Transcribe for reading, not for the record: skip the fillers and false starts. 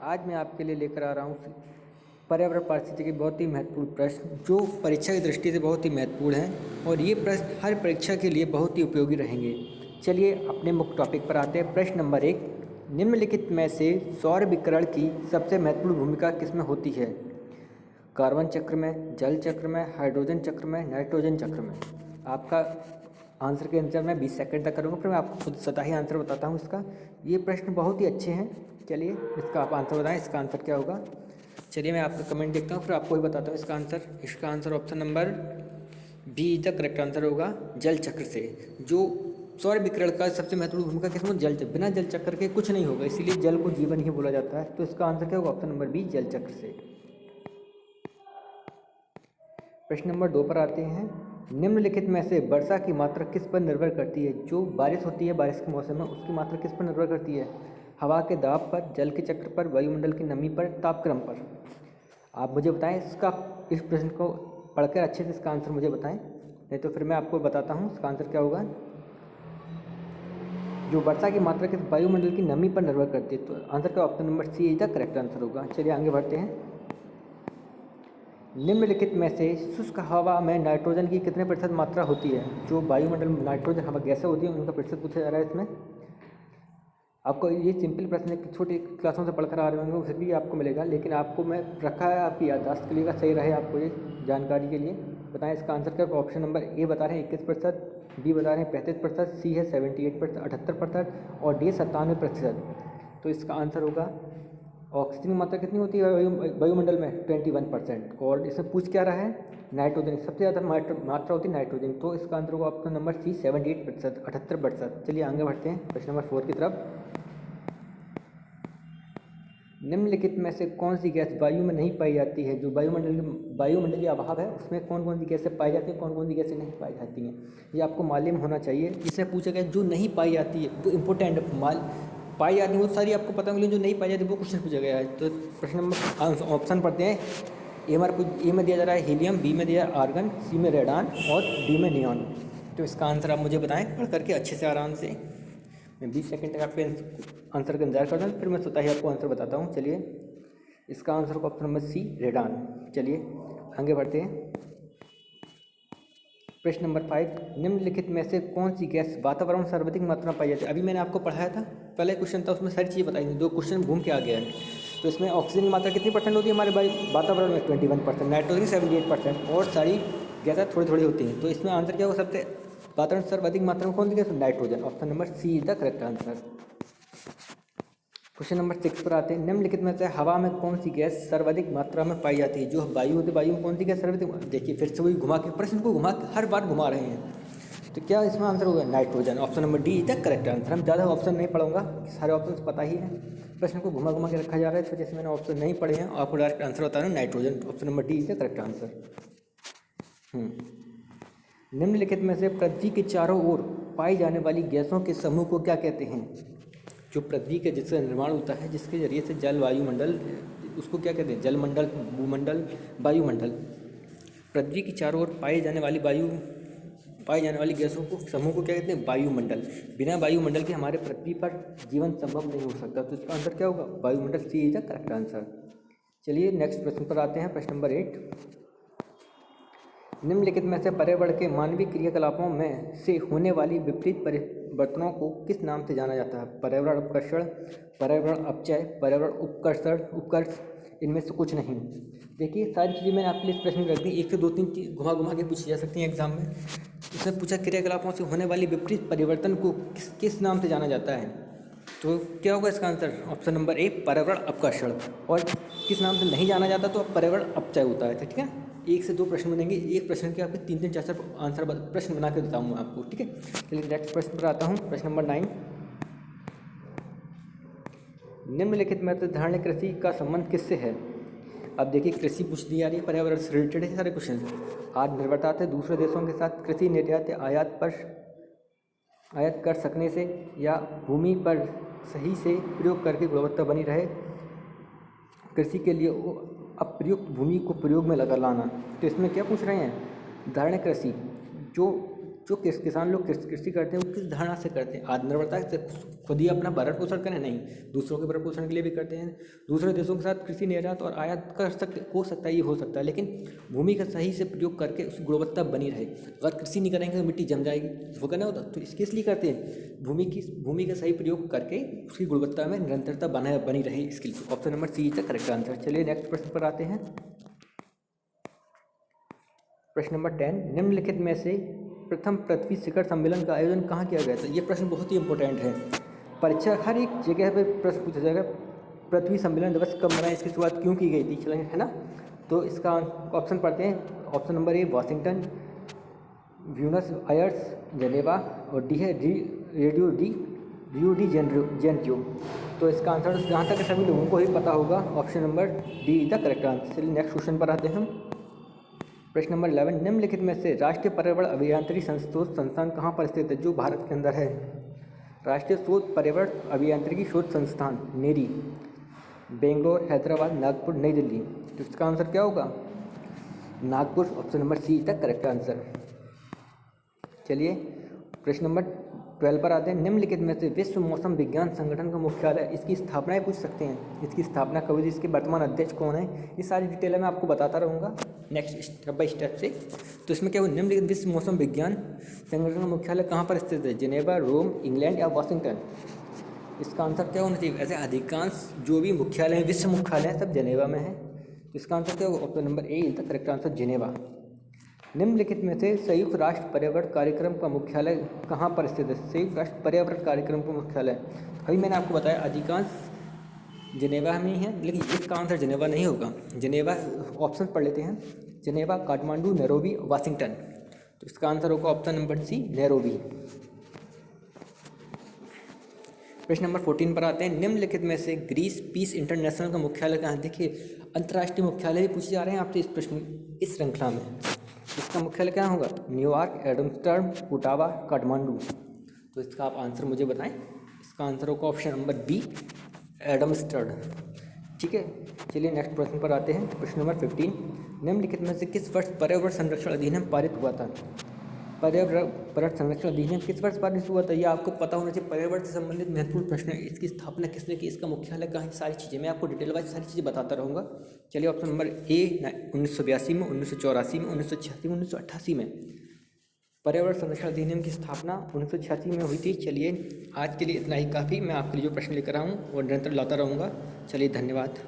आज मैं आपके लिए लेकर आ रहा हूँ पर्यावरण पारिस्थितिकी के बहुत ही महत्वपूर्ण प्रश्न जो परीक्षा की दृष्टि से बहुत ही महत्वपूर्ण हैं और ये प्रश्न हर परीक्षा के लिए बहुत ही उपयोगी रहेंगे। चलिए अपने मुख्य टॉपिक पर आते हैं। प्रश्न नंबर 1, निम्नलिखित में से सौर विकिरण की सबसे महत्वपूर्ण भूमिका किसमें होती है? कार्बन चक्र में, जल चक्र में, हाइड्रोजन चक्र में, नाइट्रोजन चक्र में। आपका आंसर के आंसर मैं 20 सेकंड तक करूँगा, फिर मैं आपको खुद स्वतः ही आंसर बताता हूँ इसका। ये प्रश्न बहुत ही अच्छे हैं। चलिए इसका आप आंसर बताएं, इसका आंसर क्या होगा। चलिए मैं आपका कमेंट देखता हूँ, फिर आपको ही बताता हूँ इसका आंसर। इसका answer option number be the correct answer होगा, जल चक्र से। जो सौर विकिरण का सबसे महत्वपूर्ण भूमिका किसमें? जल चक्र। बिना जल चक्र के कुछ नहीं होगा, इसीलिए जल को जीवन ही बोला जाता है। तो इसका आंसर क्या होगा? ऑप्शन नंबर बी, जल चक्र से। प्रश्न नंबर 2 पर आते हैं। निम्नलिखित में से वर्षा की मात्रा किस पर निर्भर करती है? जो बारिश होती है बारिश के मौसम में, उसकी मात्रा किस पर निर्भर करती है? हवा के दाब पर, जल के चक्र पर, वायुमंडल की नमी पर, तापक्रम पर। आप मुझे बताएं इसका, इस प्रश्न को पढ़कर अच्छे से इसका आंसर मुझे बताएं, नहीं तो फिर मैं आपको बताता हूँ इसका आंसर क्या होगा। जो वर्षा की मात्रा किस वायुमंडल की नमी पर निर्भर करती है, तो आंसर का option number C is the correct answer होगा। चलिए आगे बढ़ते हैं। निम्नलिखित में से शुष्क हवा में नाइट्रोजन की कितने प्रतिशत मात्रा होती है? जो वायुमंडल में नाइट्रोजन हवा गैसें होती हैं उनका प्रतिशत पूछा जा रहा है इसमें। आपको ये सिंपल प्रश्न है, छोटी क्लासों से पढ़कर आ रहे होंगे फिर भी आपको मिलेगा, लेकिन आपको मैं रखा है आपकी याददाश्त के लिए, सही रहे आपको ये जानकारी के लिए। बताएं इसका आंसर क्या? ऑप्शन नंबर ए बता रहे हैं 21%, बी बता रहे हैं 35%, सी है 78%, 78% और डी 97%। तो इसका आंसर होगा ऑक्सीजन की मात्रा कितनी होती है वायुमंडल में? 21%। और इसमें पूछ क्या रहा है? नाइट्रोजन सबसे ज़्यादा मात्रा होती है नाइट्रोजन, तो इसका आंसर होगा ऑप्शन नंबर सी 78%, 78%। चलिए आगे बढ़ते हैं प्रश्न नंबर 4 की तरफ। निम्नलिखित में से कौन सी गैस वायु में नहीं पाई जाती है? जो वायुमंडलीय अभाव है उसमें कौन कौन सी गैसें पाई जाती हैं, कौन कौन सी गैसें नहीं पाई जाती हैं, ये आपको मालूम होना चाहिए। इसमें पूछा गया जो नहीं पाई जाती है वो इंपॉर्टेंट पाई जाती है वो सारी आपको पता होंगी, जो नहीं पाई जाती वो क्वेश्चन पूछा गया है। तो प्रश्न नंबर ऑप्शन पढ़ते हैं। ए में दिया जा रहा है हीलियम, बी में दिया है आर्गन, सी में रेडान और डी में नियॉन। तो इसका आंसर आप मुझे बताएं पढ़ करके अच्छे से आराम से। मैं 20 सेकंड तक आपके आंसर का इंतजार करता हूँ, फिर मैं स्वतः ही आपको आंसर बताता हूँ। चलिए इसका आंसर होगा ऑप्शन नंबर सी, रेडान। चलिए आगे बढ़ते हैं। प्रश्न नंबर 5, निम्नलिखित में से कौन सी गैस वातावरण में सर्वाधिक मात्रा में पाई जाती है? अभी मैंने आपको पढ़ाया था, पहले क्वेश्चन था उसमें सारी चीज़ें बताई थी, 2 क्वेश्चन घूम के आ गया है। तो इसमें ऑक्सीजन की मात्रा कितनी परसेंट होती है हमारे वातावरण में? 21%, नाइट्रोजन 78% और सारी गैसें थोड़ी थोड़ी होती हैं। तो इसमें आंसर क्या होगा? सबसे वातावरण सर्वाधिक मात्रा में कौन सी गैस? Nitrogen. Option number C is the correct answer. Question number 6 पर आते हैं। निम्नलिखित में से हवा में कौन सी गैस सर्वाधिक मात्रा में पाई जाती है? जो वायु होती है, वायु में कौन सी गैस सर्वाधिक? देखिए फिर से वही घुमा के प्रश्न को हर बार घुमा रहे हैं। तो क्या इसमें आंसर होगा? Nitrogen. Option number D is the correct answer. हम ज़्यादा ऑप्शन नहीं पढ़ूंगा, सारे ऑप्शन पता ही है, प्रश्न को घुमा घुमा के रखा जा रहा है, तो जैसे मैंने ऑप्शन नहीं पढ़े हैं आपको डायरेक्ट आंसर बता रहा हूँ, nitrogen. Option number D is the correct answer. निम्नलिखित में से पृथ्वी के चारों ओर पाई जाने वाली गैसों के समूह को क्या कहते हैं? जो पृथ्वी के जिसका निर्माण होता है, जिसके जरिए से जल वायुमंडल, उसको क्या कहते हैं? जलमंडल, भूमंडल, वायुमंडल। पृथ्वी की चारों ओर पाई जाने वाली गैसों को समूह को क्या कहते हैं? वायुमंडल। बिना वायुमंडल के हमारे पृथ्वी पर जीवन संभव नहीं हो सकता। तो इसका आंसर क्या होगा? वायुमंडल। सी इज द करेक्ट आंसर। चलिए नेक्स्ट प्रश्न पर आते हैं। प्रश्न नंबर 8, निम्नलिखित में से पर्यावरण के मानवीय क्रियाकलापों में से होने वाली विपरीत परिवर्तनों को किस नाम से जाना जाता है? पर्यावरण अपकर्षण, पर्यावरण अपचय, पर्यावरण उपकर्ष, इनमें से कुछ नहीं। देखिए सारी चीज़ें मैंने आपके लिए इस प्रश्न में रख दी, 1 से 2-3 चीज़ घुमा घुमा के पूछी जा सकती हैं एग्जाम में। इसमें पूछा क्रियाकलापों से होने वाली विपरीत परिवर्तन को किस नाम से जाना जाता है? तो क्या होगा इसका आंसर? ऑप्शन नंबर ए, पर्यावरण अपकर्षण। और किस नाम से नहीं जाना जाता? तो पर्यावरण अपचय होता है। ठीक है, 1 से 2 प्रश्न बनेंगे, एक प्रश्न के आपके 3-3, 4-4 आंसर प्रश्न बना के देता हूँ मैं आपको। ठीक है, चलिए नेक्स्ट प्रश्न पर आता हूँ। प्रश्न नंबर 9, निम्नलिखित में से धारणीय कृषि का संबंध किससे है? अब देखिए कृषि पूछ दी जा रही है, पर्यावरण से रिलेटेड है सारे क्वेश्चन। आत्मनिर्भरता से दूसरे देशों के साथ कृषि निर्यात आयात कर सकने से, या भूमि पर सही से प्रयोग करके गुणवत्ता बनी रहे, कृषि के लिए अप्रयुक्त भूमि को प्रयोग में लगा लाना। तो इसमें क्या पूछ रहे हैं? धारणीय कृषि जो जो किसान लोग कृषि करते हैं वो किस धारणा से करते हैं? आत्मनिर्भरता से खुद ही अपना भरण पोषण करें? नहीं, दूसरों के भरण पोषण के लिए भी करते हैं। दूसरे देशों के साथ कृषि निर्यात और आयात कर सकते, हो सकता है, ये हो सकता है, लेकिन भूमि का सही से प्रयोग करके उसकी गुणवत्ता बनी रहे। अगर कृषि नहीं करेंगे तो मिट्टी जम जाएगी, वो करना होता तो इसके लिए करते हैं, भूमि का सही प्रयोग करके उसकी गुणवत्ता में निरंतरता बनी रहे, इसके लिए। Option number C is the correct answer. चलिए नेक्स्ट प्रश्न पर आते हैं। प्रश्न नंबर 10, निम्नलिखित में से प्रथम पृथ्वी शिखर सम्मेलन का आयोजन कहाँ किया गया था? ये प्रश्न बहुत ही इंपॉर्टेंट है। परीक्षा हर एक जगह पे प्रश्न पूछा जाएगा, पृथ्वी सम्मेलन दिवस कब मनाया, इसकी शुरुआत क्यों की गई थी, चलेंगे, है ना? तो इसका ऑप्शन पढ़ते हैं। Option number A Washington, Buenos Aires, Geneva, और डी है रियो डी जेनेरियो। तो इसका आंसर जहाँ तक सभी लोगों को ही पता होगा, option number D is the correct answer. चलिए नेक्स्ट क्वेश्चन पर आते हैं हम। प्रश्न नंबर 11, निम्नलिखित में से राष्ट्रीय पर्यावरण अभियांत्रिकी शोध संस्थान कहाँ पर स्थित है, जो भारत के अंदर है? राष्ट्रीय शोध पर्यावरण अभियांत्रिकी शोध संस्थान नेरी, बेंगलोर, हैदराबाद, नागपुर, नई दिल्ली। तो इसका आंसर क्या होगा? Nagpur. Option number C is the correct answer. चलिए प्रश्न नंबर 12 पर आते हैं। निम्नलिखित में से विश्व मौसम विज्ञान संगठन का मुख्यालय, इसकी स्थापना पूछ सकते हैं, इसकी स्थापना कब हुई, इसके वर्तमान अध्यक्ष कौन है, ये सारी डिटेल मैं आपको बताता रहूँगा नेक्स्ट स्टेप बाय स्टेप से। तो इसमें क्या हुआ, निम्नलिखित विश्व मौसम विज्ञान संगठन का मुख्यालय कहाँ पर स्थित है? जिनेवा, रोम, इंग्लैंड या वाशिंगटन? इसका आंसर क्या होना चाहिए? ऐसे अधिकांश जो भी मुख्यालय हैं, विश्व मुख्यालय सब जिनेवा में है। तो इसका आंसर क्या होगा? Option number A is the correct answer, Geneva. निम्नलिखित में से संयुक्त राष्ट्र पर्यावरण कार्यक्रम का मुख्यालय कहाँ पर स्थित है? संयुक्त राष्ट्र पर्यावरण कार्यक्रम का मुख्यालय, अभी मैंने आपको बताया अधिकांश जिनेवा में ही है, लेकिन इसका आंसर जिनेवा नहीं होगा। जिनेवा, ऑप्शन पढ़ लेते हैं, जिनेवा, काठमांडू, नैरोबी, वाशिंगटन। तो इसका आंसर होगा ऑप्शन नंबर सी, नैरोबी। प्रश्न नंबर 14 पर आते हैं। निम्नलिखित में से ग्रीस पीस इंटरनेशनल का मुख्यालय कहाँ है? देखिए अंतर्राष्ट्रीय मुख्यालय भी पूछे जा रहे हैं आपसे इस श्रृंखला में। इसका मुख्यालय क्या होगा? New York, Amsterdam, Ottawa, Kathmandu. तो इसका आप आंसर मुझे बताएं। इसका आंसर होगा ऑप्शन नंबर बी, एडमस्टर्ड। ठीक है, चलिए नेक्स्ट प्रश्न पर आते हैं। प्रश्न नंबर 15, निम्नलिखित में से किस वर्ष पर्यावरण संरक्षण अधिनियम पारित हुआ था? पर्यावरण संरक्षण अधिनियम किस वर्ष पारित हुआ था? ये आपको पता होना चाहिए। पर्यावरण से संबंधित महत्वपूर्ण प्रश्न है। इसकी स्थापना किसने की, इसका मुख्यालय कहाँ है, सारी चीज़ें मैं आपको डिटेल वाइज सारी चीज़ें बताता रहूँगा। चलिए ऑप्शन नंबर ए 1982 में, 1984 में, 1986 में, 1988 में। पर्यावरण संरक्षण अधिनियम की स्थापना 1986 में हुई थी। चलिए आज के लिए इतना ही काफ़ी। मैं आपके लिए जो प्रश्न लेकर आऊँ वो निरंतर लाता रहूँगा। चलिए धन्यवाद।